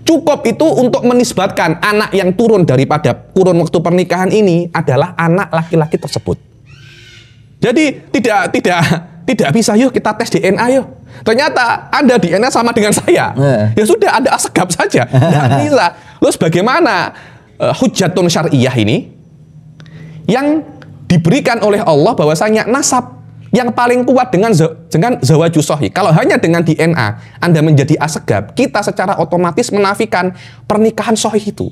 Cukup itu untuk menisbatkan anak yang turun daripada kurun waktu pernikahan ini adalah anak laki-laki tersebut. Jadi tidak bisa yuk kita tes DNA yuk. Ternyata Anda DNA sama dengan saya. Ya sudah, Anda asegap saja. Tidak bisa. Terus bagaimana hujjatun syar'iyah ini yang diberikan oleh Allah bahwasanya nasab yang paling kuat dengan zawaju sahih. Kalau hanya dengan DNA Anda menjadi asegab, kita secara otomatis menafikan pernikahan sahih itu.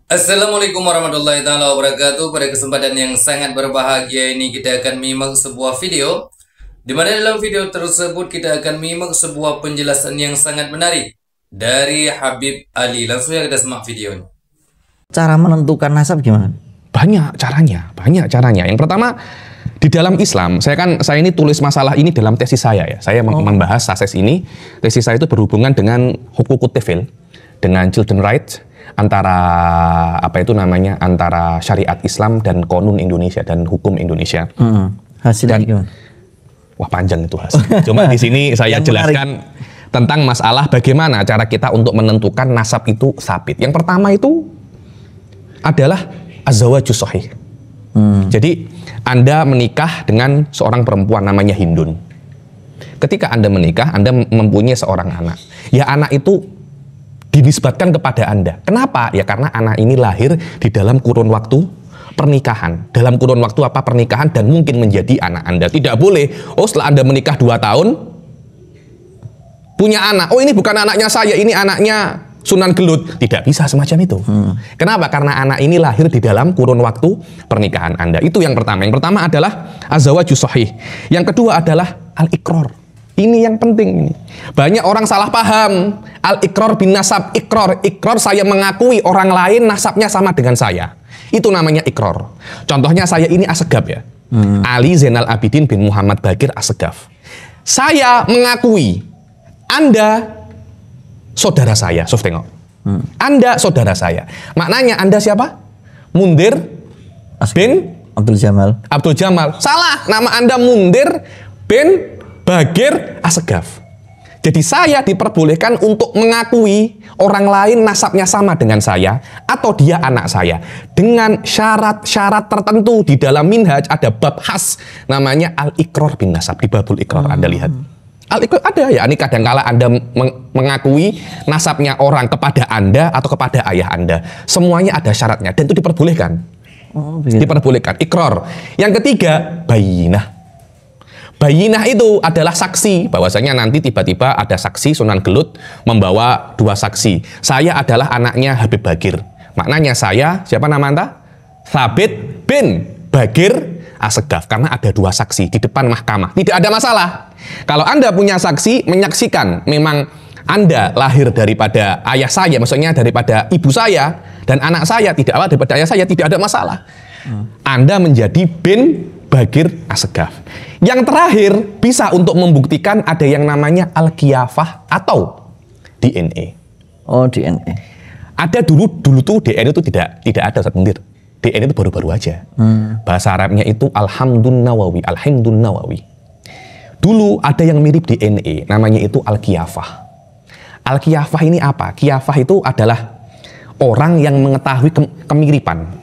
Assalamualaikum warahmatullahi wabarakatuh. Pada kesempatan yang sangat berbahagia ini kita akan menyimak sebuah video, di mana dalam video tersebut kita akan menyimak sebuah penjelasan yang sangat menarik dari Habib Ali. Langsung kita simak videonya. Cara menentukan nasab gimana? Banyak caranya. Yang pertama, di dalam Islam, saya ini tulis masalah ini dalam tesis saya ya. Saya membahas tesis ini. Tesis saya itu berhubungan dengan hukukut tifil, dengan children rights, antara antara syariat Islam dan konun Indonesia dan hukum Indonesia. Hasilnya gimana? Wah, panjang itu hasil. Cuma di sini saya jelaskan tentang masalah bagaimana cara kita untuk menentukan nasab itu sabit. Yang pertama itu adalah az-zawaju shahih. Jadi Anda menikah dengan seorang perempuan namanya Hindun. Ketika Anda menikah, Anda mempunyai seorang anak. Ya, anak itu dinisbatkan kepada Anda. Kenapa? Ya karena anak ini lahir di dalam kurun waktu pernikahan. Dalam kurun waktu pernikahan dan mungkin menjadi anak Anda. Tidak boleh, setelah Anda menikah 2 tahun, punya anak. Ini bukan anaknya saya, ini anaknya Sunan Gelut. Tidak bisa semacam itu. Kenapa? Karena anak ini lahir di dalam kurun waktu pernikahan Anda. Itu yang pertama. Yang pertama adalah az-zawaju shahih. Yang kedua adalah al-iqrar. Ini yang penting. Banyak orang salah paham. Al-iqrar bin nasab. Iqrar saya mengakui orang lain nasabnya sama dengan saya. Itu namanya iqrar. Contohnya saya ini asegaf ya. Ali Zainal Abidin bin Muhammad Bakir asegaf. Saya mengakui Anda saudara saya, Sof tengok. Anda saudara saya. Maknanya Anda siapa? Mundir bin Abdul Jamal. Abdul Jamal. Salah, nama Anda Mundir bin Bagir Asegaf. Jadi saya diperbolehkan untuk mengakui orang lain nasabnya sama dengan saya atau dia anak saya dengan syarat-syarat tertentu. Di dalam minhaj ada bab khas namanya al-iqrar bin nasab. Di babul iqrar Anda lihat. Al-iqrar ada ya, ini kadangkala Anda mengakui nasabnya orang kepada Anda atau kepada ayah Anda. Semuanya ada syaratnya dan itu diperbolehkan. Diperbolehkan, iqrar. Yang ketiga, bayyinah. Bayyinah itu adalah saksi, bahwasanya nanti tiba-tiba ada saksi Sunan Gelut membawa 2 saksi. Saya adalah anaknya Habib Bagir. Maknanya saya, siapa nama Anda? Thabit bin Bagir Asegaf, karena ada 2 saksi di depan mahkamah. Tidak ada masalah. Kalau Anda punya saksi menyaksikan memang Anda lahir daripada ayah saya, maksudnya daripada ibu saya dan anak saya, daripada ayah saya, tidak ada masalah. Anda menjadi bin Bagir Asegaf. Yang terakhir bisa untuk membuktikan ada yang namanya al-qiyafah atau DNA. DNA. Ada dulu tuh DNA itu tidak ada, Ustaz Mundir. DNA itu baru-baru aja. Bahasa Arabnya itu Alhamdun Nawawi. Dulu ada yang mirip DNA, namanya itu al-qiyafah. Al-qiyafah ini apa? Qiyafah itu adalah orang yang mengetahui kemiripan.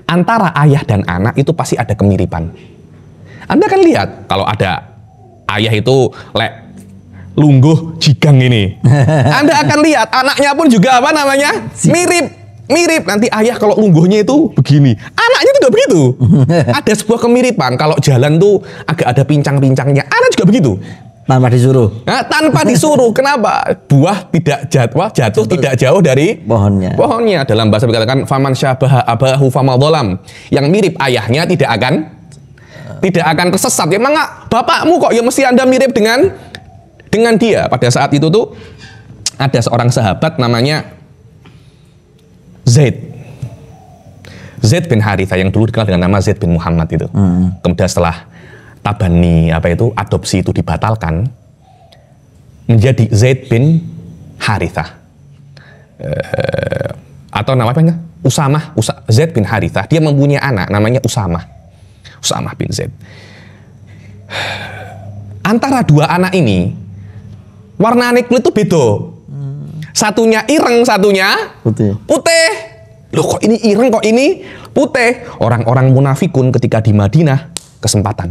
Antara ayah dan anak itu pasti ada kemiripan. Anda kan lihat, kalau ada ayah itu lungguh jigang ini. Anda akan lihat, anaknya pun juga mirip. Nanti ayah kalau lungguhnya itu begini, anaknya juga begitu. Ada sebuah kemiripan. Kalau jalan tuh agak ada pincang-pincangnya, anak juga begitu. Tanpa disuruh. Tanpa disuruh. Kenapa? Buah tidak jatuh tidak jauh dari pohonnya. Dalam bahasa dikatakan faman syabaha abahu famadzalam. Yang mirip ayahnya tidak akan tersesat. Ya maka bapakmu kok ya mesti Anda mirip dengan dia. Pada saat itu tuh ada seorang sahabat namanya Zaid bin Harithah yang dulu dikenal dengan nama Zaid bin Muhammad itu. Kemudian setelah tabani adopsi itu dibatalkan menjadi Zaid bin Harithah. Atau namanya Zaid bin Harithah. Dia mempunyai anak namanya Usamah bin Zaid. Antara 2 anak ini warna kulit itu beda. Satunya ireng, satunya Putih. putih. Loh kok ini ireng, kok ini putih? Orang-orang munafikun ketika di Madinah, kesempatan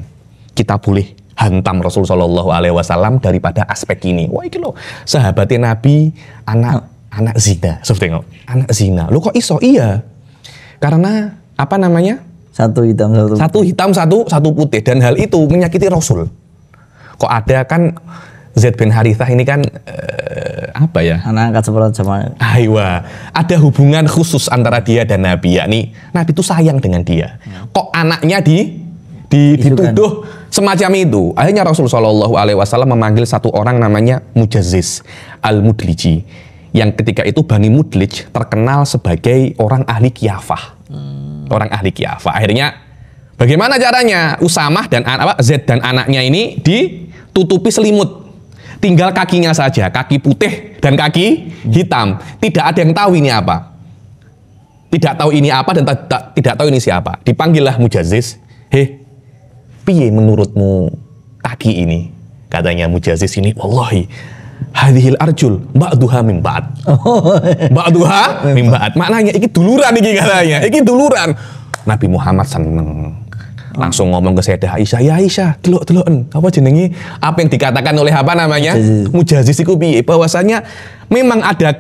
kita boleh hantam Rasul Shallallahu Alaihi Wasallam daripada aspek ini. Wah iki loh, sahabatnya Nabi anak zina, tengok anak zina. Loh kok iso? Iya, karena apa namanya? Satu hitam, Satu hitam, satu putih, dan hal itu menyakiti Rasul. Kok ada kan Zaid bin Harithah ini kan apa ya? anak angkat seperti sama. Aywa, ada hubungan khusus antara dia dan Nabi, yakni Nabi itu sayang dengan dia. Kok anaknya dituduh semacam itu? Akhirnya Rasulullah Shallallahu Alaihi Wasallam memanggil satu orang namanya Mujazziz al-Mudliji, yang ketika itu Bani Mudlij terkenal sebagai orang ahli kiafah. Orang ahli kiafah. Akhirnya bagaimana caranya? Usamah dan Zaid dan anaknya ini ditutupi selimut. Tinggal kakinya saja, kaki putih dan kaki hitam. Tidak ada yang tahu ini apa. Tidak tahu ini apa dan tidak tahu ini siapa. Dipanggillah Mujazziz. Piye menurutmu kaki ini? Katanya Mujazziz ini, wallahi, hadhil arjul ba'duha min ba'd. Ba'duha min ba'd. Maknanya iki duluran iki katanya. Iki duluran. Nabi Muhammad seneng. Langsung ngomong ke Sayyidah Aisyah, ya Aisyah, delok-deloken apa jenenge, apa yang dikatakan oleh apa namanya Mujazziz iku piye, bahwasanya memang ada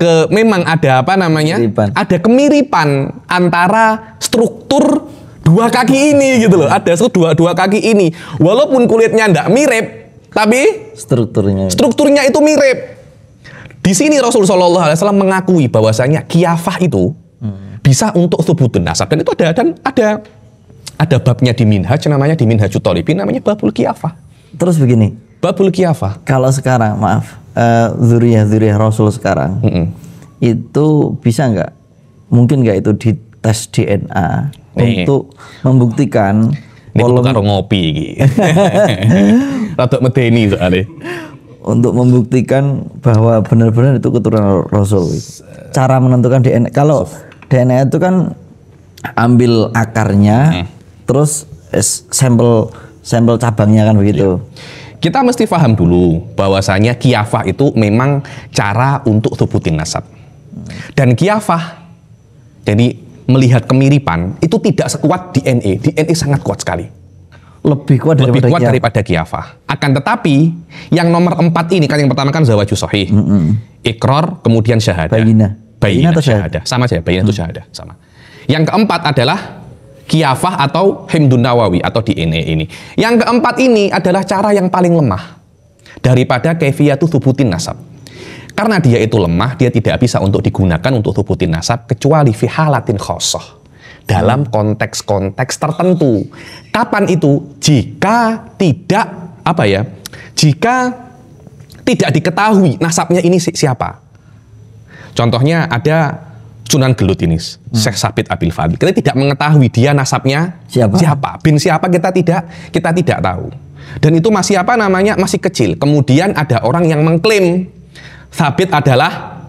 apa namanya, ada kemiripan antara struktur dua kaki ini gitu loh, ada dua kaki ini, walaupun kulitnya ndak mirip, tapi strukturnya itu mirip. Di sini Rasulullah SAW mengakui bahwasanya kiafah itu bisa untuk thubutun nasab, dan itu ada babnya di Minhaj, namanya di Minhajut Thalibin, namanya babul kiafah. Terus begini, babul kiafah. Kalau sekarang, maaf, zuriyah Rasul sekarang, itu bisa nggak, mungkin nggak itu di tes DNA untuk membuktikan ini karo ngopi iki. Rada medeni soalnya. Untuk membuktikan bahwa benar-benar itu keturunan Rasul. Cara menentukan DNA, kalau DNA itu kan ambil akarnya, terus sampel cabangnya kan begitu. Kita mesti paham dulu bahwasanya kiafah itu memang cara untuk thubutin nasab. Dan kiafah, jadi melihat kemiripan itu tidak sekuat DNA. DNA sangat kuat sekali. Lebih kuat daripada kiafah. Akan tetapi yang nomor 4 ini kan, yang pertama kan zawaju sahih, iqrar, kemudian syahadah. Bayinah atau syahadah. Sama saja, bayinah itu syahadah, sama. Yang keempat adalah kiafah atau himdun nawawi atau DNA ini. Yang keempat ini adalah cara yang paling lemah daripada kaifiyatu thubutin nasab. Karena dia itu lemah, dia tidak bisa untuk digunakan untuk thubutin nasab kecuali fi halatin khosoh, dalam konteks-konteks tertentu. Kapan itu? Jika tidak tidak diketahui nasabnya ini siapa. Contohnya ada Sunan Gelut ini, Syekh Sabit Abil Fadl. Kita tidak mengetahui dia nasabnya siapa, bin siapa, kita tidak tahu. Dan itu masih masih kecil. Kemudian ada orang yang mengklaim Sabit adalah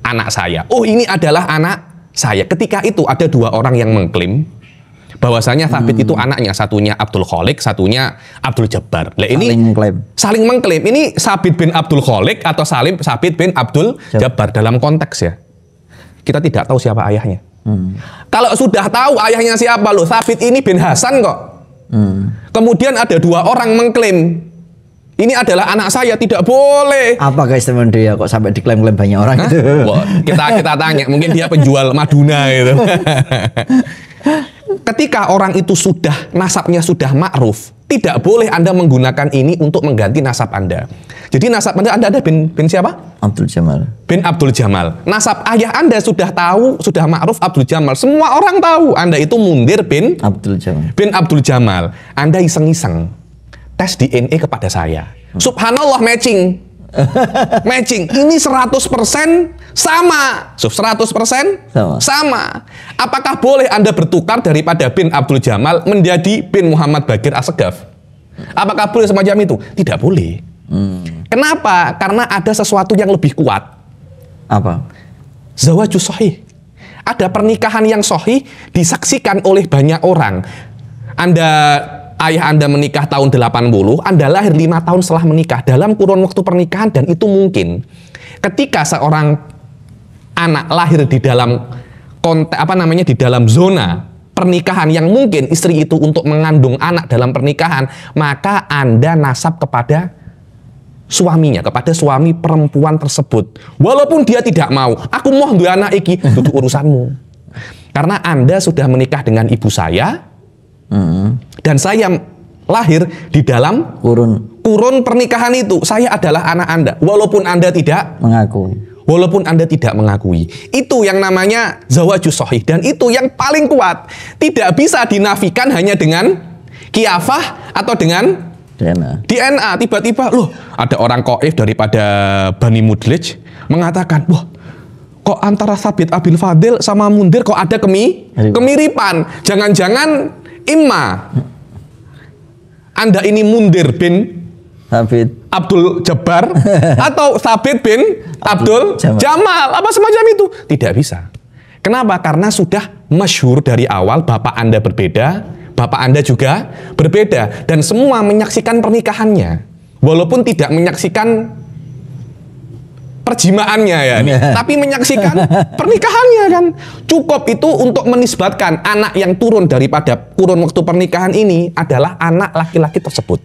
anak saya. Oh, ini adalah anak saya. Ketika itu ada dua orang yang mengklaim bahwasanya Sabit itu anaknya, satunya Abdul Khaliq, satunya Abdul Jabbar. Lah ini saling mengklaim. Ini Sabit bin Abdul Khaliq atau Sabit bin Abdul Jabbar dalam konteks ya. Kita tidak tahu siapa ayahnya. Kalau sudah tahu ayahnya siapa, loh, Sabit ini bin Hasan kok. Kemudian ada dua orang mengklaim ini adalah anak saya, tidak boleh. Apa keistimewaan dia kok sampai diklaim-klaim banyak orang itu? Wah, kita tanya, mungkin dia penjual Maduna gitu. Ketika orang itu nasabnya sudah ma'ruf, tidak boleh Anda menggunakan ini untuk mengganti nasab Anda. Jadi nasab Anda ada bin siapa? Abdul Jamal. Bin Abdul Jamal. Nasab ayah Anda sudah tahu, sudah ma'ruf Abdul Jamal. Semua orang tahu Anda itu Mundir bin Abdul Jamal. Bin Abdul Jamal. Anda iseng-iseng tes DNA kepada saya. Subhanallah, matching. Matching. Ini 100% sama. 100% sama. Apakah boleh Anda bertukar daripada bin Abdul Jamal menjadi bin Muhammad Bagir Assegaf? Apakah boleh semacam itu? Tidak boleh. Kenapa? Karena ada sesuatu yang lebih kuat. Apa? Zawaju sahih. Ada pernikahan yang sahih disaksikan oleh banyak orang. Ayah Anda menikah tahun 80, Anda lahir 5 tahun setelah menikah, dalam kurun waktu pernikahan, dan itu mungkin ketika seorang anak lahir di dalam konteks di dalam zona pernikahan yang mungkin istri itu untuk mengandung anak dalam pernikahan, maka Anda nasab kepada suaminya, kepada suami perempuan tersebut. Walaupun dia tidak mau, aku mau duwe anak iki, itu urusanmu. Karena Anda sudah menikah dengan ibu saya, dan saya lahir di dalam kurun pernikahan itu. Saya adalah anak Anda, walaupun Anda tidak mengakui. Walaupun Anda tidak mengakui. Itu yang namanya zawajus shahih. Dan itu yang paling kuat. Tidak bisa dinafikan hanya dengan kiafah atau dengan DNA. Tiba-tiba, loh, ada orang qaif daripada Bani Mudlij mengatakan, wah, kok antara Sabit Abil Fadil sama Mundir kok ada kemiripan. Jangan-jangan imma Anda ini Mundir bin Sabit Abdul Jabbar atau Sabit bin Abdul Jamal, apa semacam itu. Tidak bisa. Kenapa? Karena sudah masyhur dari awal, bapak Anda berbeda, bapak Anda juga berbeda, dan semua menyaksikan pernikahannya, walaupun tidak menyaksikan perjimaannya ya, tapi menyaksikan pernikahannya kan. Cukup itu untuk menisbatkan anak yang turun daripada kurun waktu pernikahan ini adalah anak laki-laki tersebut.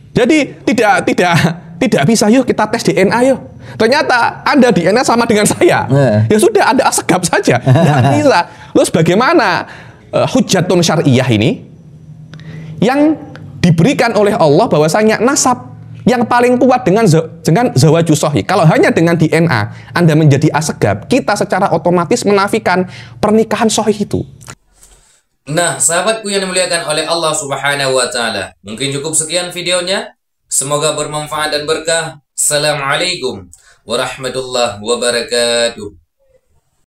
Jadi tidak bisa, yuk kita tes DNA yuk. Ternyata Anda DNA sama dengan saya. Ya sudah, Anda asegap saja. Tidak bisa. Terus bagaimana hujjatun syar'iyah ini yang diberikan oleh Allah bahwasanya nasab yang paling kuat dengan zawajus shahih. Kalau hanya dengan DNA Anda menjadi asegab, kita secara otomatis menafikan pernikahan shahih itu. Nah, sahabatku yang dimuliakan oleh Allah Subhanahu wa Ta'ala, mungkin cukup sekian videonya. Semoga bermanfaat dan berkah. Assalamualaikum warahmatullahi wabarakatuh.